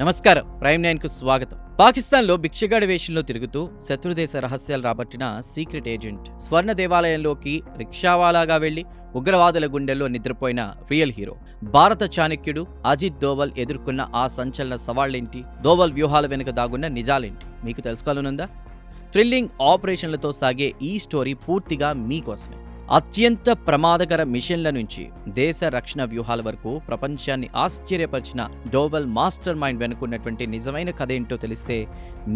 నమస్కారం. ప్రైమ్ 9కు స్వాగతం. పాకిస్తాన్లో భిక్షగాడి వేషంలో తిరుగుతూ శత్రుదేశ రహస్యాలు రాబట్టిన సీక్రెట్ ఏజెంట్, స్వర్ణ దేవాలయంలోకి రిక్షావాలాగా వెళ్లి ఉగ్రవాదుల గుండెల్లో నిద్రపోయిన రియల్ హీరో, భారత చాణక్యుడు అజిత్ దోవల్ ఎదుర్కొన్న ఆ సంచలన సవాళ్లేంటి? దోవల్ వ్యూహాల వెనుక దాగున్న నిజాలేంటి? మీకు తెలుసుకోవాలనుందా? థ్రిల్లింగ్ ఆపరేషన్లతో సాగే ఈ స్టోరీ పూర్తిగా మీకోసమే. అత్యంత ప్రమాదకర మిషన్ల నుంచి దేశ రక్షణ వ్యూహాల వరకు ప్రపంచాన్ని ఆశ్చర్యపరిచిన డోవల్ మాస్టర్ మైండ్ వెనుకున్నటువంటి నిజమైన కథ ఏంటో తెలిస్తే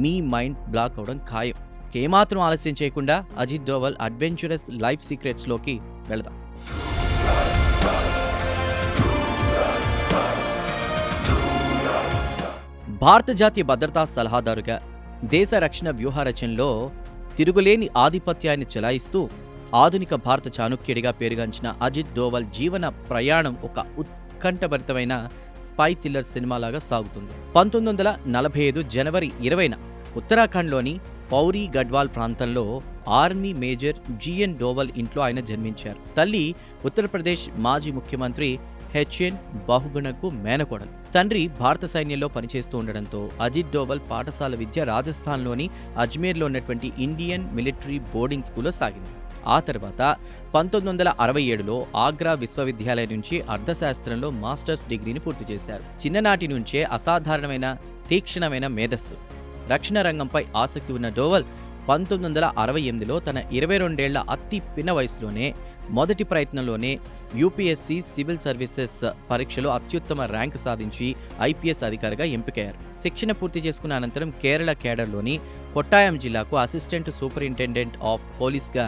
మీ మైండ్ బ్లాక్ అవడం ఖాయం. ఏమాత్రం ఆలస్యం చేయకుండా అజిత్ దోవల్ అడ్వెంచరస్ లైఫ్ సీక్రెట్స్లోకి వెళదాం. భారత జాతీయ భద్రతా సలహాదారుగా దేశ రక్షణ వ్యూహ రచనలో తిరుగులేని ఆధిపత్యాన్ని చెలాయిస్తూ ఆధునిక భారత చాణక్యుడిగా పేరుగాంచిన అజిత్ దోవల్ జీవన ప్రయాణం ఒక ఉత్కంఠభరితమైన స్పై థ్రిల్లర్ సినిమాలాగా సాగుతుంది. 1945 జనవరి 20న ఉత్తరాఖండ్లోని పౌరీ గడ్వాల్ ప్రాంతంలో ఆర్మీ మేజర్ జిఎన్ డోవల్ ఇంట్లో ఆయన జన్మించారు. తల్లి ఉత్తరప్రదేశ్ మాజీ ముఖ్యమంత్రి హెచ్ఎన్ బహుగుణకు మేనకోడలు. తండ్రి భారత సైన్యంలో పనిచేస్తూ ఉండడంతో అజిత్ డోవల్ పాఠశాల విద్య రాజస్థాన్లోని అజ్మీర్లో ఉన్నటువంటి ఇండియన్ మిలిటరీ బోర్డింగ్ స్కూల్లో సాగింది. ఆ తర్వాత 1967లో ఆగ్రా విశ్వవిద్యాలయం నుంచి అర్థశాస్త్రంలో మాస్టర్స్ డిగ్రీని పూర్తి చేశారు. చిన్ననాటి నుంచే అసాధారణమైన తీక్షణమైన మేధస్సు, రక్షణ రంగంపై ఆసక్తి ఉన్న డోవల్ 1968లో తన 22 ఏళ్ల అతి పిన్న వయసులోనే మొదటి ప్రయత్నంలోనే యూపీఎస్సీ సివిల్ సర్వీసెస్ పరీక్షలో అత్యుత్తమ ర్యాంకు సాధించి ఐపీఎస్ అధికారిగా ఎంపికయ్యారు. శిక్షణ పూర్తి చేసుకున్న అనంతరం కేరళ కేడర్లోని కొట్టాయం జిల్లాకు అసిస్టెంట్ సూపరింటెండెంట్ ఆఫ్ పోలీస్గా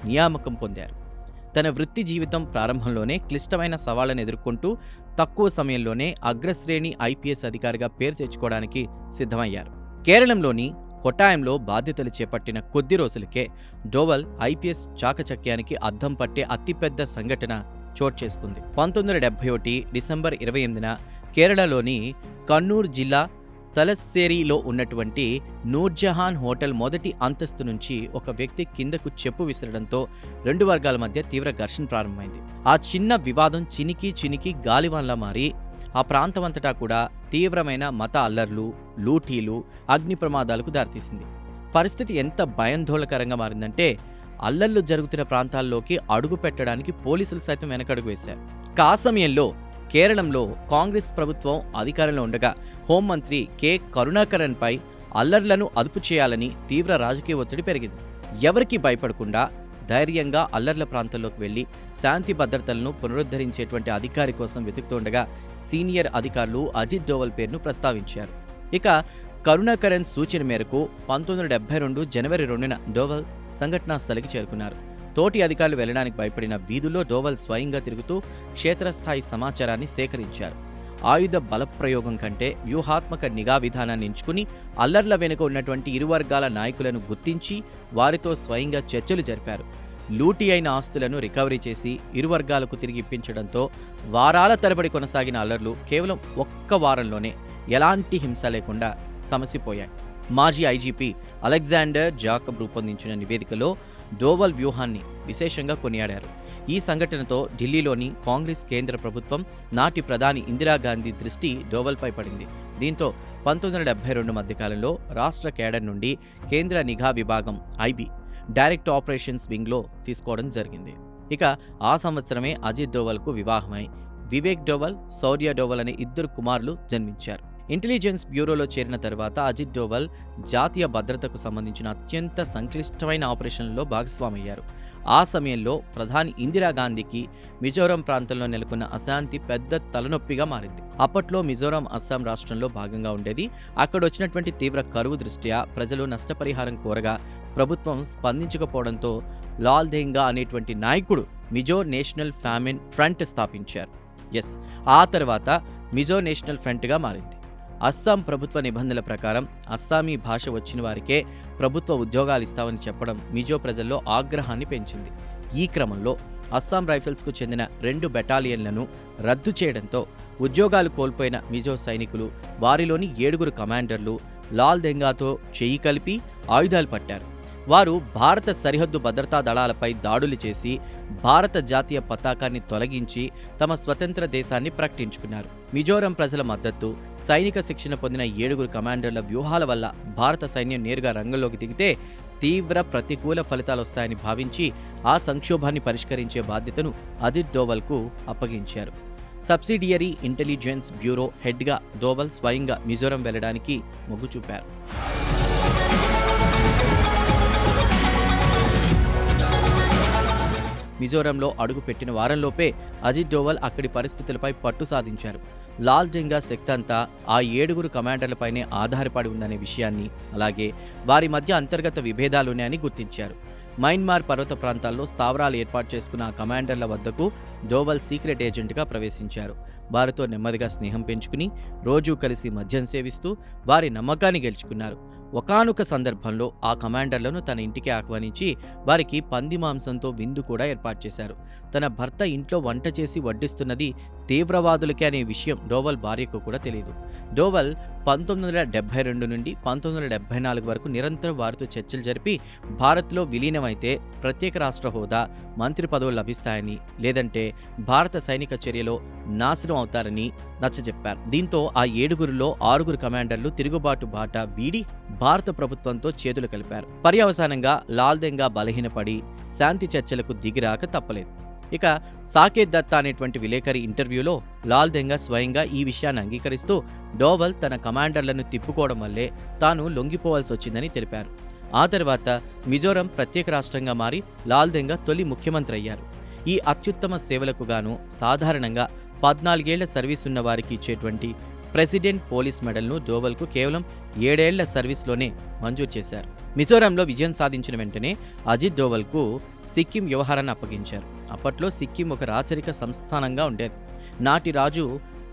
నియామకం పొందారు. తన వృత్తి జీవితం ప్రారంభంలోనే క్లిష్టమైన సవాళ్లను ఎదుర్కొంటూ తక్కువ సమయంలోనే అగ్రశ్రేణి ఐపీఎస్ అధికారిగా పేరు తెచ్చుకోవడానికి సిద్ధమయ్యారు. కేరళంలోని కొట్టాయంలో బాధ్యతలు చేపట్టిన కొద్ది రోజులకే డోవల్ ఐపీఎస్ చాకచక్యానికి అద్దం పట్టే అతిపెద్ద సంఘటన చోటు చేసుకుంది. 1971 డిసెంబర్ 28న కేరళలోని కన్నూర్ జిల్లా తలస్సేరిలో ఉన్నటువంటి నూర్జహాన్ హోటల్ మొదటి అంతస్తు నుంచి ఒక వ్యక్తి కిందకు చెప్పు విసరడంతో రెండు వర్గాల మధ్య తీవ్ర ఘర్షణ ప్రారంభమైంది. ఆ చిన్న వివాదం చినికి గాలివాన్లా మారి ఆ ప్రాంతమంతటా కూడా తీవ్రమైన మత అల్లర్లు, లూటీలు, అగ్ని ప్రమాదాలకు దారితీసింది. పరిస్థితి ఎంత భయాందోళనకరంగా మారిందంటే అల్లర్లు జరుగుతున్న ప్రాంతాల్లోకి అడుగు పెట్టడానికి పోలీసులు సైతం వెనకడుగు వేశారు. ఆ సమయంలో కేరళంలో కాంగ్రెస్ ప్రభుత్వం అధికారంలో ఉండగా హోంమంత్రి కె కరుణాకరన్పై అల్లర్లను అదుపు చేయాలని తీవ్ర రాజకీయ ఒత్తిడి పెరిగింది. ఎవరికీ భయపడకుండా ధైర్యంగా అల్లర్ల ప్రాంతంలోకి వెళ్లి శాంతి భద్రతలను పునరుద్ధరించేటువంటి అధికారి కోసం వెతుకుతుండగా సీనియర్ అధికారులు అజిత్ డోవల్ పేరును ప్రస్తావించారు. ఇక కరుణాకరన్ సూచన మేరకు 1972 జనవరి 2న డోవల్ సంఘటనా స్థలికి చేరుకున్నారు. తోటి అధికారులు వెళ్లడానికి భయపడిన వీధుల్లో డోవల్ స్వయంగా తిరుగుతూ క్షేత్రస్థాయి సమాచారాన్ని సేకరించారు. ఆయుధ బలప్రయోగం కంటే వ్యూహాత్మక నిఘా విధానాన్ని ఎంచుకుని అల్లర్ల వెనుక ఉన్నటువంటి ఇరు వర్గాల నాయకులను గుర్తించి వారితో స్వయంగా చర్చలు జరిపారు. లూటీ అయిన ఆస్తులను రికవరీ చేసి ఇరు వర్గాలకు తిరిగి ఇప్పించడంతో వారాల తరబడి కొనసాగిన అల్లర్లు కేవలం ఒక్క వారంలోనే ఎలాంటి హింస లేకుండా సమసిపోయాయి. మాజీ ఐజీపీ అలెగ్జాండర్ జాకబ్ రూపొందించిన నివేదికలో డోవల్ వ్యూహాన్ని విశేషంగా కొనియాడారు. ఈ సంఘటనతో ఢిల్లీలోని కాంగ్రెస్ కేంద్ర ప్రభుత్వం, నాటి ప్రధాని ఇందిరాగాంధీ దృష్టి డోవల్పై పడింది. దీంతో 1972 మధ్యకాలంలో రాష్ట్ర కేడర్ నుండి కేంద్ర నిఘా విభాగం ఐబీ డైరెక్ట్ ఆపరేషన్స్ వింగ్లో తీసుకోవడం జరిగింది. ఇక ఆ సంవత్సరమే అజిత్ డోవల్కు వివాహమై వివేక్ డోవల్, శౌర్య డోవల్ అనే 2 కుమారులు జన్మించారు. ఇంటెలిజెన్స్ బ్యూరోలో చేరిన తర్వాత అజిత్ డోవల్ జాతీయ భద్రతకు సంబంధించిన అత్యంత సంక్లిష్టమైన ఆపరేషన్లలో భాగస్వామయ్యారు. ఆ సమయంలో ప్రధాని ఇందిరాగాంధీకి మిజోరాం ప్రాంతంలో నెలకొన్న అశాంతి పెద్ద తలనొప్పిగా మారింది. అప్పట్లో మిజోరాం అస్సాం రాష్ట్రంలో భాగంగా ఉండేది. అక్కడ వచ్చినటువంటి తీవ్ర కరువు దృష్ట్యా ప్రజలు నష్టపరిహారం కోరగా ప్రభుత్వం స్పందించకపోవడంతో లాల్ దెంగా అనేటువంటి నాయకుడు మిజో నేషనల్ ఫ్యామిన్ ఫ్రంట్ స్థాపించారు. ఆ తర్వాత మిజో నేషనల్ ఫ్రంట్గా మారింది. అస్సాం ప్రభుత్వ నిబంధనల ప్రకారం అస్సామీ భాష వచ్చిన వారికే ప్రభుత్వ ఉద్యోగాలు ఇస్తామని చెప్పడం మిజో ప్రజల్లో ఆగ్రహాన్ని పెంచింది. ఈ క్రమంలో అస్సాం రైఫిల్స్కు చెందిన 2 బెటాలియన్లను రద్దు చేయడంతో ఉద్యోగాలు కోల్పోయిన మిజో సైనికులు, వారిలోని 7 కమాండర్లు లాల్ దెంగాతో చేయి కలిపి ఆయుధాలు పట్టారు. వారు భారత సరిహద్దు భద్రతా దళాలపై దాడులు చేసి భారత జాతీయ పతాకాన్ని తొలగించి తమ స్వతంత్ర దేశాన్ని ప్రకటించుకున్నారు. మిజోరం ప్రజల మద్దతు, సైనిక శిక్షణ పొందిన 7 కమాండర్ల వ్యూహాల వల్ల భారత సైన్యం నేరుగా రంగంలోకి దిగితే తీవ్ర ప్రతికూల ఫలితాలొస్తాయని భావించి ఆ సంక్షోభాన్ని పరిష్కరించే బాధ్యతను అజిత్ డోవల్కు అప్పగించారు. సబ్సిడియరీ ఇంటెలిజెన్స్ బ్యూరో హెడ్గా డోవల్ స్వయంగా మిజోరం వెళ్లడానికి మొగ్గు చూపారు. మిజోరంలో అడుగు పెట్టిన వారంలోపే అజిత్ డోవల్ అక్కడి పరిస్థితులపై పట్టు సాధించారు. లాల్ డెంగా శక్తి అంతా ఆ 7 కమాండర్లపైనే ఆధారపడి ఉందనే విషయాన్ని, అలాగే వారి మధ్య అంతర్గత విభేదాలున్నాయని గుర్తించారు. మయన్మార్ పర్వత ప్రాంతాల్లో స్థావరాలు ఏర్పాటు చేసుకున్న ఆ కమాండర్ల వద్దకు డోవల్ సీక్రెట్ ఏజెంట్గా ప్రవేశించారు. వారితో నెమ్మదిగా స్నేహం పెంచుకుని రోజూ కలిసి మద్యం సేవిస్తూ వారి నమ్మకాన్ని గెలుచుకున్నారు. ఒకానొక సందర్భంలో ఆ కమాండర్లను తన ఇంటికి ఆహ్వానించి వారికి పంది మాంసంతో విందు కూడా ఏర్పాటు చేశారు. తన భర్త ఇంట్లో వంట చేసి వడ్డిస్తున్నది తీవ్రవాదులకే అనే విషయం డోవల్ భార్యకు కూడా తెలియదు. డోవల్ 1972 నుండి 1974 వరకు నిరంతరం వారితో చర్చలు జరిపి భారత్లో విలీనమైతే ప్రత్యేక రాష్ట్ర హోదా, మంత్రి పదవులు లభిస్తాయని, లేదంటే భారత సైనిక చర్యలో నాశనం అవుతారని నచ్చజెప్పారు. దీంతో ఆ 7లో 6 కమాండర్లు తిరుగుబాటు బాట వీడి భారత ప్రభుత్వంతో చేతులు కలిపారు. పర్యవసానంగా లాల్ డెంగా బలహీనపడి శాంతి చర్చలకు దిగిరాక తప్పలేదు. ఇక సాకేత్ దత్తా అనేటువంటి విలేకరి ఇంటర్వ్యూలో లాల్ డెంగా స్వయంగా ఈ విషయాన్ని అంగీకరిస్తూ డోవల్ తన కమాండర్లను తిప్పుకోవడం వల్లే తాను లొంగిపోవాల్సి వచ్చిందని తెలిపారు. ఆ తర్వాత మిజోరం ప్రత్యేక రాష్ట్రంగా మారి లాల్ డెంగా తొలి ముఖ్యమంత్రి అయ్యారు. ఈ అత్యుత్తమ సేవలకు గాను సాధారణంగా 14 ఏళ్ల సర్వీస్ ఉన్న వారికి ఇచ్చేటువంటి ప్రెసిడెంట్ పోలీస్ మెడల్ను డోవల్కు కేవలం 7 ఏళ్ల సర్వీస్లోనే మంజూరు చేశారు. మిజోరంలో విజయం సాధించిన వెంటనే అజిత్ డోవల్కు సిక్కిం వ్యవహారాన్ని అప్పగించారు. అప్పట్లో సిక్కిం ఒక రాచరిక సంస్థానంగా ఉండేది. నాటి రాజు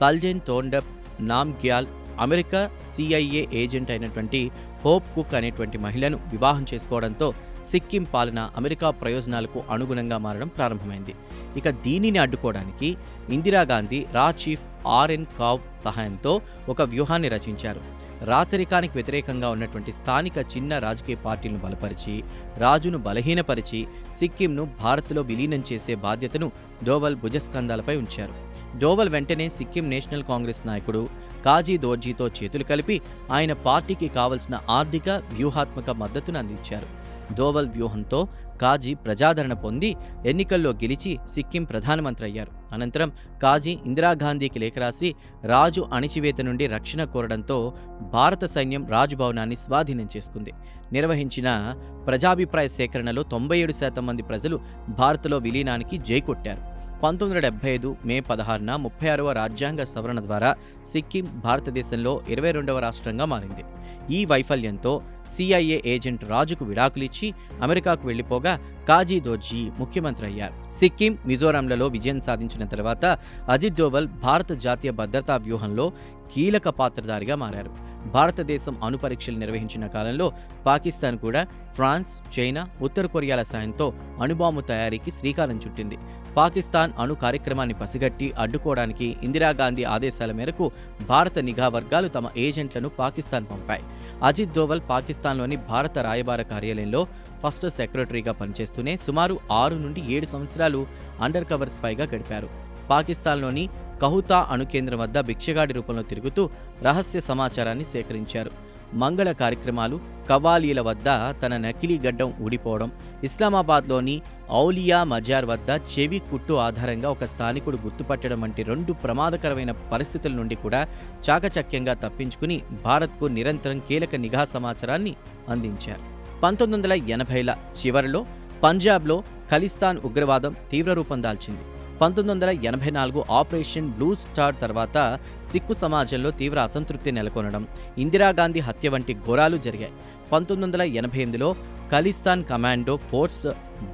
పల్జెన్ తోండప్ నామ్గ్యాల్ అమెరికా CIA ఏజెంట్ అయినటువంటి హోప్ కుక్ అనేటువంటి మహిళను వివాహం చేసుకోవడంతో సిక్కిం పాలన అమెరికా ప్రయోజనాలకు అనుగుణంగా మారడం ప్రారంభమైంది. ఇక దీనిని అడ్డుకోవడానికి ఇందిరాగాంధీ రా చీఫ్ RN కావ్ సహాయంతో ఒక వ్యూహాన్ని రచించారు. రాచరికానికి వ్యతిరేకంగా ఉన్నటువంటి స్థానిక చిన్న రాజకీయ పార్టీలను బలపరిచి, రాజును బలహీనపరిచి సిక్కింను భారత్లో విలీనం చేసే బాధ్యతను డోవల్ భుజస్కంధాలపై ఉంచారు. డోవల్ వెంటనే సిక్కిం నేషనల్ కాంగ్రెస్ నాయకుడు కాజీ దోర్జీతో చేతులు కలిపి ఆయన పార్టీకి కావలసిన ఆర్థిక, వ్యూహాత్మక మద్దతును అందించారు. డోవల్ వ్యూహంతో కాజీ ప్రజాదరణ పొంది ఎన్నికల్లో గెలిచి సిక్కిం ప్రధానమంత్రి అయ్యారు. అనంతరం కాజీ ఇందిరాగాంధీకి లేఖ రాసి రాజు అణిచివేత నుండి రక్షణ కోరడంతో భారత సైన్యం రాజ్భవనాన్ని స్వాధీనం చేసుకుంది. నిర్వహించిన ప్రజాభిప్రాయ సేకరణలో 97% మంది ప్రజలు భారత్లో విలీనానికి జై కొట్టారు. 1975 మే 16న 36వ రాజ్యాంగ సవరణ ద్వారా సిక్కిం భారతదేశంలో 22వ రాష్ట్రంగా మారింది. ఈ వైఫల్యంతో CIA ఏజెంట్ రాజుకు విడాకులిచ్చి అమెరికాకు వెళ్లిపోగా కాజీ దోర్జీ ముఖ్యమంత్రి అయ్యారు. సిక్కిం, మిజోరాంలలో విజయం సాధించిన తర్వాత అజిత్ డోవల్ భారత జాతీయ భద్రతా వ్యూహంలో కీలక పాత్రధారిగా మారారు. భారతదేశం అణు పరీక్షలు నిర్వహించిన కాలంలో పాకిస్తాన్ కూడా ఫ్రాన్స్, చైనా, ఉత్తర కొరియాల సాయంతో అణుబాంబు తయారీకి శ్రీకారం చుట్టింది. పాకిస్తాన్ అణు కార్యక్రమాన్ని పసిగట్టి అడ్డుకోవడానికి ఇందిరాగాంధీ ఆదేశాల మేరకు భారత నిఘా వర్గాలు తమ ఏజెంట్లను పాకిస్తాన్ పంపాయి. అజిత్ డోవల్ పాకిస్తాన్లోని భారత రాయబార కార్యాలయంలో ఫస్ట్ సెక్రటరీగా పనిచేస్తూనే సుమారు 6 నుండి 7 సంవత్సరాలు అండర్ కవర్ స్పైగా గడిపారు. పాకిస్తాన్లోని కహుతా అణు కేంద్రం వద్ద భిక్షగాడి రూపంలో తిరుగుతూ రహస్య సమాచారాన్ని సేకరించారు. మంగళ కార్యక్రమాలు, కవాలీల వద్ద తన నకిలీ గడ్డం ఊడిపోవడం, ఇస్లామాబాద్లోని ఔలియా మజార్ వద్ద చెవి కుట్టు ఆధారంగా ఒక స్థానికుడు గుర్తుపట్టడం వంటి 2 ప్రమాదకరమైన పరిస్థితుల నుండి కూడా చాకచక్యంగా తప్పించుకుని భారత్కు నిరంతరం కీలక నిఘా సమాచారాన్ని అందించారు. 1980ల చివరిలో పంజాబ్లో ఖలిస్తాన్ ఉగ్రవాదం తీవ్ర రూపం దాల్చింది. 1984 ఆపరేషన్ బ్లూ స్టార్ తర్వాత సిక్కు సమాజంలో తీవ్ర అసంతృప్తి నెలకొనడం, ఇందిరాగాంధీ హత్య వంటి ఘోరాలు జరిగాయి. 1988లో ఖలిస్తాన్ కమాండో ఫోర్స్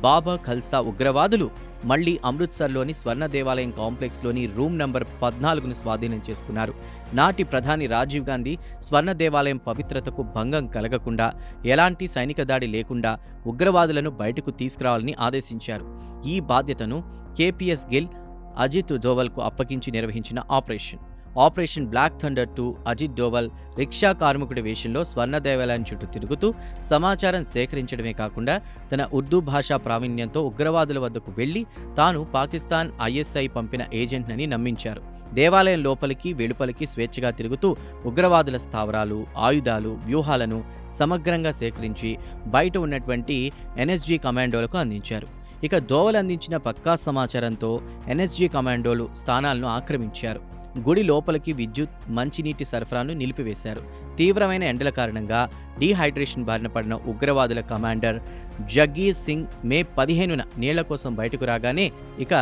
బాబా ఖల్సా ఉగ్రవాదులు మళ్లీ అమృత్సర్లోని స్వర్ణ దేవాలయం కాంప్లెక్స్లోని రూమ్ నంబర్ 14ను స్వాధీనం చేసుకున్నారు. నాటి ప్రధాని రాజీవ్ గాంధీ స్వర్ణ దేవాలయం పవిత్రతకు భంగం కలగకుండా, ఎలాంటి సైనిక దాడి లేకుండా ఉగ్రవాదులను బయటకు తీసుకురావాలని ఆదేశించారు. ఈ బాధ్యతను KPS గిల్, అజిత్ డోవల్కు అప్పగించి నిర్వహించిన operation operation black thunder 2 Ajit Doval rickshaw కార్మికుడి వేషంలో స్వర్ణ దేవాలయం చుట్టూ తిరుగుతూ సమాచారం సేకరించడమే కాకుండా తన ఉర్దూ భాషా ప్రావీణ్యంతో ఉగ్రవాదుల వద్దకు వెళ్లి తాను పాకిస్తాన్ ఐఎస్ఐ పంపిన ఏజెంట్నని నమ్మించారు. దేవాలయం లోపలికి వెలుపలికి స్వేచ్ఛగా తిరుగుతూ ఉగ్రవాదుల స్థావరాలు, ఆయుధాలు, వ్యూహాలను సమగ్రంగా సేకరించి బయట ఉన్నటువంటి ఎన్ఎస్జీ కమాండోలకు అందించారు. ఇక దోవల్ అందించిన పక్కా సమాచారంతో ఎన్ఎస్జీ కమాండోలు స్థానాలను ఆక్రమించారు. గుడి లోపలికి విద్యుత్, మంచినీటి సరఫరాను నిలిపివేశారు. తీవ్రమైన ఎండల కారణంగా డీహైడ్రేషన్ బారిన పడిన ఉగ్రవాదుల కమాండర్ జగ్గీర్ సింగ్ మే 15న నీళ్ల కోసం బయటకు రాగానే ఇక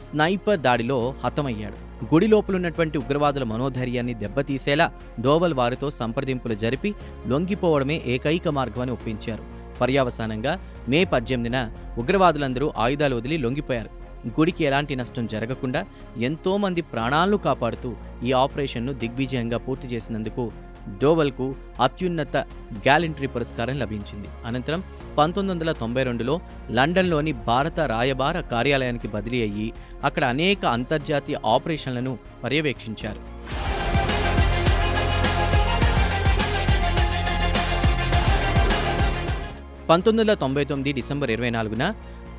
స్నైపర్ దాడిలో హతమయ్యాడు. గుడి లోపలున్నటువంటి ఉగ్రవాదుల మనోధైర్యాన్ని దెబ్బతీసేలా దోవల్ వారితో సంప్రదింపులు జరిపి లొంగిపోవడమే ఏకైక మార్గమని ఒప్పించారు. పర్యవసానంగా మే 18న ఉగ్రవాదులందరూ ఆయుధాలు వదిలి లొంగిపోయారు. గుడికి ఎలాంటి నష్టం జరగకుండా ఎంతోమంది ప్రాణాలను కాపాడుతూ ఈ ఆపరేషన్ను దిగ్విజయంగా పూర్తి చేసినందుకు డోవల్కు అత్యున్నత గ్యాలంటరీ పురస్కారం లభించింది. అనంతరం 1992లో లండన్లోని భారత రాయబార కార్యాలయానికి బదిలీ అయ్యి అక్కడ అనేక అంతర్జాతీయ ఆపరేషన్లను పర్యవేక్షించారు. 1999 డిసెంబర్ 24న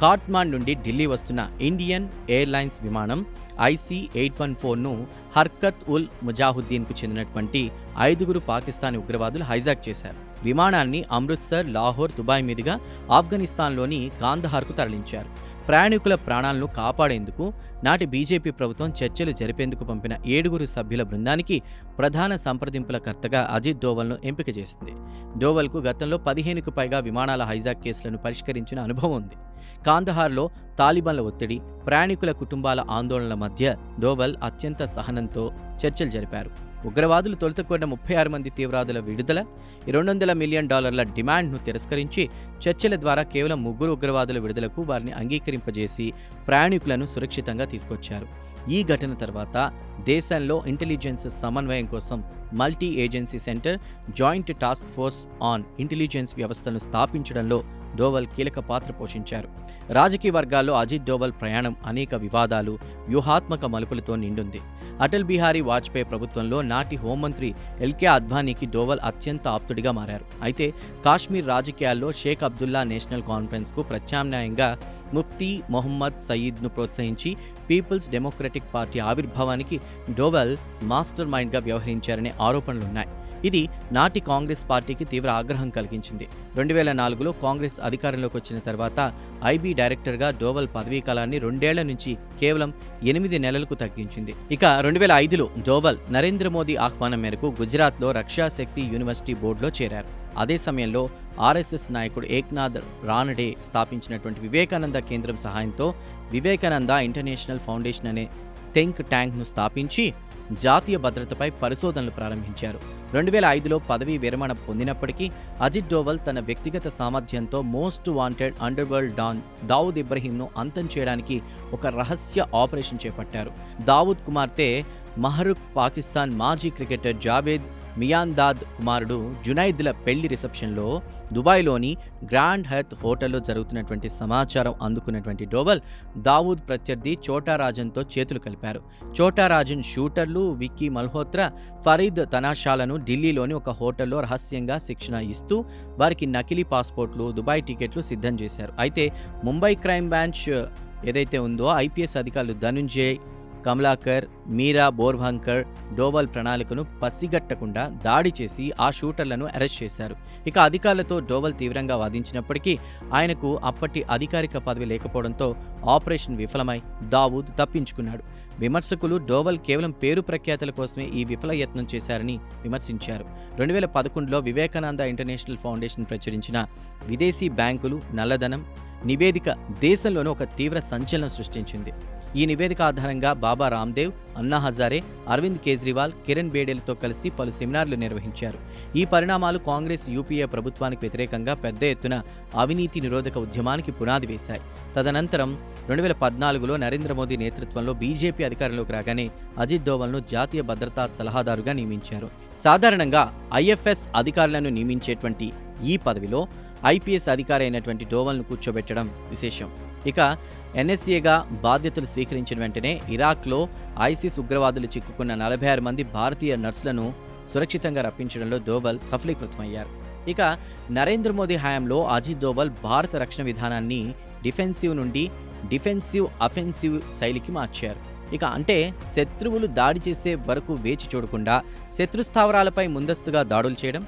కాట్మాండ్ నుండి ఢిల్లీ వస్తున్న ఇండియన్ ఎయిర్లైన్స్ విమానం IC-814ను హర్కత్ ఉల్ ముజాహుద్దీన్కు చెందినటువంటి 5 పాకిస్తానీ ఉగ్రవాదులు హైజాక్ చేశారు. విమానాన్ని అమృత్సర్, లాహోర్, దుబాయ్ మీదుగా ఆఫ్ఘనిస్తాన్లోని కాందహార్కు తరలించారు. ప్రయాణికుల ప్రాణాలను కాపాడేందుకు నాటి బీజేపీ ప్రభుత్వం చర్చలు జరిపేందుకు పంపిన 7 సభ్యుల బృందానికి ప్రధాన సంప్రదింపుల కర్తగా అజిత్ డోవల్ను ఎంపిక చేసింది. డోవల్కు గతంలో 15కు పైగా విమానాల హైజాక్ కేసులను పరిష్కరించిన అనుభవం ఉంది. కాందహార్లో తాలిబాన్ల ఒత్తిడి, ప్రయాణికుల కుటుంబాల ఆందోళనల మధ్య డోవల్ అత్యంత సహనంతో చర్చలు జరిపారు. ఉగ్రవాదులు తొలుత కోరిన 36 మంది తీవ్రవాదుల విడుదల, $200 మిలియన్ డిమాండ్ను తిరస్కరించి చర్చల ద్వారా కేవలం 3 ఉగ్రవాదుల విడుదలకు వారిని అంగీకరింపజేసి ప్రయాణికులను సురక్షితంగా తీసుకొచ్చారు. ఈ ఘటన తర్వాత దేశంలో ఇంటెలిజెన్స్ సమన్వయం కోసం multi agency centre, joint task force on intelligence వ్యవస్థను స్థాపించడంలో డోవల్ కీలక పాత్ర పోషించారు. రాజకీయ వర్గాల్లో అజిత్ డోవల్ ప్రయాణం అనేక వివాదాలు, వ్యూహాత్మక మలుపులతో నిండుంది. అటల్ బిహారీ వాజ్పేయి ప్రభుత్వంలో నాటి హోంమంత్రి ఎల్కే అద్వానీకి డోవల్ అత్యంత ఆప్తుడిగా మారారు. అయితే కాశ్మీర్ రాజకీయాల్లో షేక్ అబ్దుల్లా నేషనల్ కాన్ఫరెన్స్కు ప్రత్యామ్నాయంగా ముఫ్తీ మొహమ్మద్ సయీద్ను ప్రోత్సహించి పీపుల్స్ డెమోక్రటిక్ పార్టీ ఆవిర్భావానికి డోవల్ మాస్టర్ మైండ్గా వ్యవహరించారనే ఆరోపణలున్నాయి. ఇది నాటి కాంగ్రెస్ పార్టీకి తీవ్ర ఆగ్రహం కలిగించింది. 2004లో కాంగ్రెస్ అధికారంలోకి వచ్చిన తర్వాత ఐబీ డైరెక్టర్గా డోవల్ పదవీ కాలాన్ని 2 ఏళ్ల నుంచి కేవలం 8 నెలలకు తగ్గించింది. ఇక 2005లో డోవల్ నరేంద్ర మోదీ ఆహ్వానం మేరకు గుజరాత్లో రక్షా శక్తి యూనివర్సిటీ బోర్డులో చేరారు. అదే సమయంలో ఆర్ఎస్ఎస్ నాయకుడు ఏక్నాథ్ రానడే స్థాపించినటువంటి వివేకానంద కేంద్రం సహాయంతో వివేకానంద ఇంటర్నేషనల్ ఫౌండేషన్ అనే థింక్ ట్యాంక్ను స్థాపించి జాతీయ భద్రతపై పరిశోధనలు ప్రారంభించారు. 2005లో పదవీ విరమణ పొందినప్పటికీ అజిత్ డోవల్ తన వ్యక్తిగత సామర్థ్యంతో most wanted underworld don Dawood ఇబ్రహీంను అంతం చేయడానికి ఒక రహస్య ఆపరేషన్ చేపట్టారు. దావుద్ కుమార్తె మహరుఖ్ పాకిస్తాన్ మాజీ క్రికెటర్ జావేద్ మియాందాద్ కుమారుడు జునైద్ల పెళ్లి రిసెప్షన్లో దుబాయ్లోని గ్రాండ్ హయత్ హోటల్లో జరుగుతున్నటువంటి సమాచారం అందుకున్నటువంటి డోవల్ దావూద్ ప్రత్యర్థి చోటా రాజన్తో చేతులు కలిపారు. చోటా రాజన్ షూటర్లు విక్కీ మల్హోత్రా, ఫరీద్ తనాషాలను ఢిల్లీలోని ఒక హోటల్లో రహస్యంగా శిక్షణ ఇస్తూ వారికి నకిలీ పాస్పోర్ట్లు, దుబాయ్ టికెట్లు సిద్ధం చేశారు. అయితే ముంబై క్రైమ్ బ్రాంచ్ ఏదైతే ఉందో ఐపీఎస్ అధికారులు ధనుంజయ్, కమలాకర్, మీరా బోర్భంకర్ డోవల్ ప్రణాళికను పసిగట్టకుండా దాడి చేసి ఆ షూటర్లను అరెస్ట్ చేశారు. ఇక అధికారులతో డోవల్ తీవ్రంగా వాదించినప్పటికీ ఆయనకు అప్పటి అధికారిక పదవి లేకపోవడంతో ఆపరేషన్ విఫలమై దావూద్ తప్పించుకున్నాడు. విమర్శకులు డోవల్ కేవలం పేరు ప్రఖ్యాతుల కోసమే ఈ విఫల యత్నం చేశారని విమర్శించారు. 2011లో వివేకానంద ఇంటర్నేషనల్ ఫౌండేషన్ ప్రచురించిన విదేశీ బ్యాంకులు నల్లధనం నివేదిక దేశంలోనే ఒక తీవ్ర సంచలనం సృష్టించింది. ఈ నివేదిక ఆధారంగా బాబా రామ్దేవ్, అన్నా హజారే, అరవింద్ కేజ్రీవాల్, కిరణ్ బేడీలతో కలిసి పలు సెమినార్లు నిర్వహించారు. ఈ పరిణామాలు కాంగ్రెస్ యూపీఏ ప్రభుత్వానికి వ్యతిరేకంగా పెద్ద ఎత్తున అవినీతి నిరోధక ఉద్యమానికి పునాది వేశాయి. తదనంతరం 2014లో నరేంద్ర మోదీ నేతృత్వంలో బీజేపీ అధికారంలోకి రాగానే అజిత్ డోవల్ను జాతీయ భద్రతా సలహాదారుగా నియమించారు. సాధారణంగా ఐఎఫ్ఎస్ అధికారులను నియమించేటువంటి ఈ పదవిలో ఐపీఎస్ అధికారి అయినటువంటి డోవల్ను కూర్చోబెట్టడం విశేషం. ఇక ఎన్ఎస్ఏగా బాధ్యతలు స్వీకరించిన వెంటనే ఇరాక్లో ఐసిస్ ఉగ్రవాదులు చిక్కుకున్న 46 మంది భారతీయ నర్సులను సురక్షితంగా రప్పించడంలో దోవల్ సఫలీకృతమయ్యారు. ఇక నరేంద్ర మోదీ హయాంలో అజిత్ దోవల్ భారత రక్షణ విధానాన్ని డిఫెన్సివ్ నుండి డిఫెన్సివ్ అఫెన్సివ్ శైలికి మార్చారు. ఇక అంటే శత్రువులు దాడి చేసే వరకు వేచి చూడకుండా శత్రు స్థావరాలపై ముందస్తుగా దాడులు చేయడం.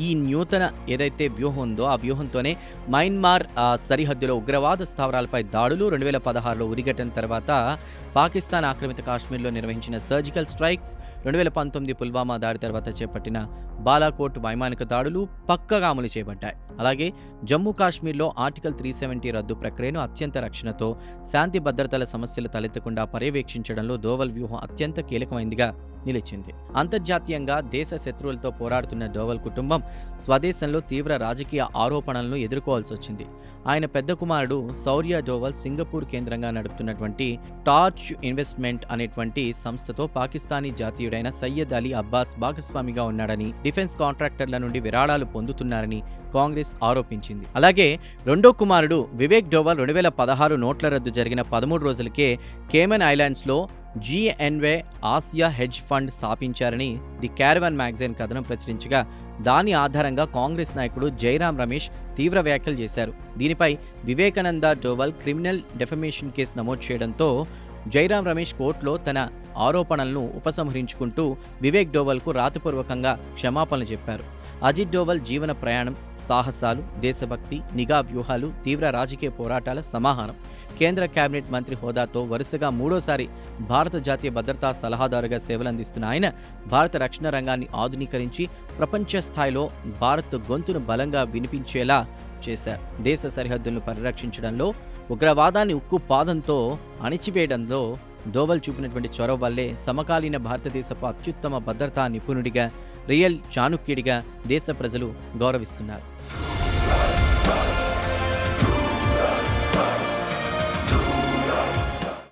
ఈ నూతన ఏదైతే వ్యూహం ఉందో ఆ వ్యూహంతోనే మయన్మార్ సరిహద్దులో ఉగ్రవాద స్థావరాలపై దాడులు, 2016లో ఉరిగట్టన తర్వాత పాకిస్తాన్ ఆక్రమిత కాశ్మీర్లో నిర్వహించిన సర్జికల్ స్ట్రైక్స్, 2019 పుల్వామా దాడి తర్వాత చేపట్టిన బాలాకోట్ వైమానిక దాడులు పక్కగా అమలు చేయబడ్డాయి. అలాగే జమ్మూ కాశ్మీర్లో ఆర్టికల్ 370 రద్దు ప్రక్రియను అత్యంత రక్షణతో శాంతి భద్రతల సమస్యలు తలెత్తకుండా పర్యవేక్షించడంలో దోవల్ వ్యూహం అత్యంత కీలకమైందిగా నిలిచింది. అంతర్జాతీయంగా దేశ శత్రువులతో పోరాడుతున్న దోవల్ కుటుంబం స్వదేశంలో తీవ్ర రాజకీయ ఆరోపణలను ఎదుర్కోవాల్సి వచ్చింది. ఆయన పెద్ద కుమారుడు శౌర్య దోవల్ సింగపూర్ కేంద్రంగా నడుపుతున్నటువంటి టార్చ్ ఇన్వెస్ట్మెంట్ అనేటువంటి సంస్థతో పాకిస్తానీ జాతీయుడైన సయ్యద్ అలీ అబ్బాస్ భాగస్వామిగా ఉన్నాడని, డిఫెన్స్ కాంట్రాక్టర్ల నుండి విరాళాలు పొందుతున్నారని కాంగ్రెస్ ఆరోపించింది. అలాగే రెండో కుమారుడు వివేక్ డోవల్ 2016 నోట్ల రద్దు జరిగిన 13 రోజులకే కేమన్ ఐలాండ్స్లో GNW ఆసియా హెడ్జ్ ఫండ్ స్థాపించారని ది క్యారవాన్ మ్యాగజైన్ కథనం ప్రచురించగా దాని ఆధారంగా కాంగ్రెస్ నాయకుడు జైరాం రమేష్ తీవ్ర వ్యాఖ్యలు చేశారు. దీనిపై Vivekananda Doval criminal defamation case నమోదు చేయడంతో జైరాం రమేష్ కోర్టులో తన ఆరోపణలను ఉపసంహరించుకుంటూ వివేక్ డోవల్కు రాతపూర్వకంగా క్షమాపణలు చెప్పారు. అజిత్ డోవల్ జీవన ప్రయాణం, సాహసాలు, దేశభక్తి, నిఘా వ్యూహాలు, తీవ్ర రాజకీయ పోరాటాల సమాహారం. కేంద్ర కేబినెట్ మంత్రి హోదాతో వరుసగా 3వసారి భారత జాతీయ భద్రతా సలహాదారుగా సేవలందిస్తున్న ఆయన భారత రక్షణ రంగాన్ని ఆధునీకరించి ప్రపంచ స్థాయిలో భారత్ గొంతును బలంగా వినిపించేలా చేశారు. దేశ సరిహద్దులను పరిరక్షించడంలో, ఉగ్రవాదాన్ని ఉక్కు పాదంతో అణిచివేయడంలో దోవల్ చూపినటువంటి చొరవ వల్లే సమకాలీన భారతదేశపు అత్యుత్తమ భద్రతా నిపుణుడిగా, రియల్ చాణుక్యుడిగా దేశ ప్రజలు గౌరవిస్తున్నారు.